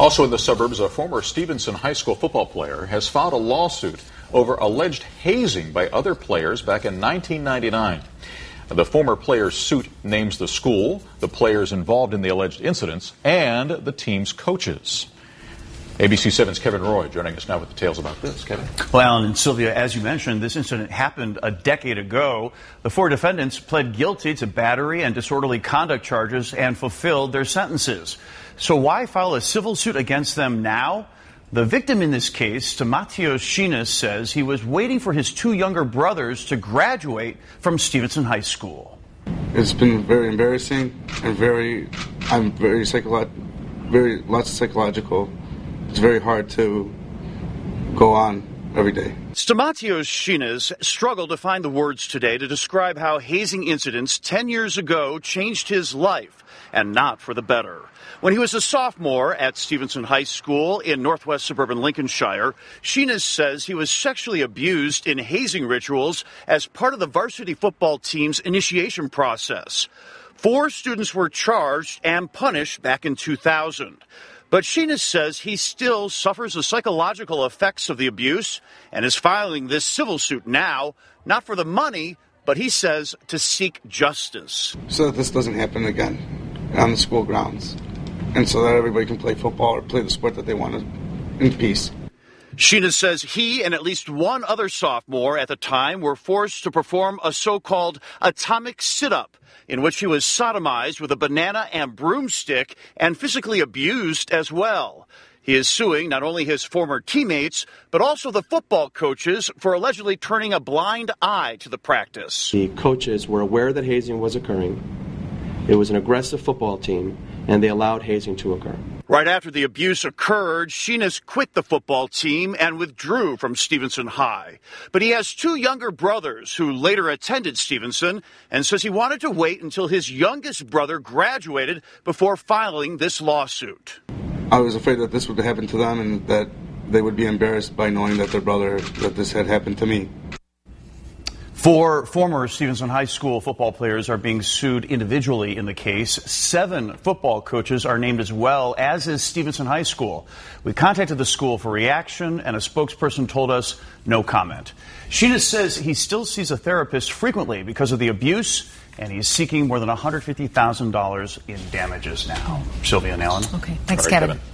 Also in the suburbs, a former Stevenson High School football player has filed a lawsuit over alleged hazing by other players back in 1999. The former player's suit names the school, the players involved in the alleged incidents, and the team's coaches. ABC 7's Kevin Roy joining us now with details about this. Kevin? Well, Alan and Sylvia, as you mentioned, this incident happened a decade ago. The 4 defendants pled guilty to battery and disorderly conduct charges and fulfilled their sentences. So why file a civil suit against them now? The victim in this case, Stamatios Shinas, says he was waiting for his 2 younger brothers to graduate from Stevenson High School. It's been very embarrassing and lots of psychological. It's very hard to go on every day. Stamatios Shinas struggled to find the words today to describe how hazing incidents 10 years ago changed his life, and not for the better. When he was a sophomore at Stevenson High School in northwest suburban Lincolnshire, Shinas says he was sexually abused in hazing rituals as part of the varsity football team's initiation process. 4 students were charged and punished back in 2000. But Shinas says he still suffers the psychological effects of the abuse and is filing this civil suit now, not for the money, but he says to seek justice. So that this doesn't happen again on the school grounds, and so that everybody can play football or play the sport that they want in peace. Shinas says he and at least 1 other sophomore at the time were forced to perform a so-called atomic sit-up, in which he was sodomized with a banana and broomstick and physically abused as well. He is suing not only his former teammates, but also the football coaches for allegedly turning a blind eye to the practice. The coaches were aware that hazing was occurring. It was an aggressive football team, and they allowed hazing to occur. Right after the abuse occurred, Shinas quit the football team and withdrew from Stevenson High. But he has 2 younger brothers who later attended Stevenson and says he wanted to wait until his youngest brother graduated before filing this lawsuit. I was afraid that this would happen to them and that they would be embarrassed by knowing that that this had happened to me. 4 former Stevenson High School football players are being sued individually in the case. 7 football coaches are named as well, as is Stevenson High School. We contacted the school for reaction, and a spokesperson told us no comment. Shinas says he still sees a therapist frequently because of the abuse, and he's seeking more than $150,000 in damages now. Sylvia and Alan. Okay, thanks, Right, Kevin. Kevin.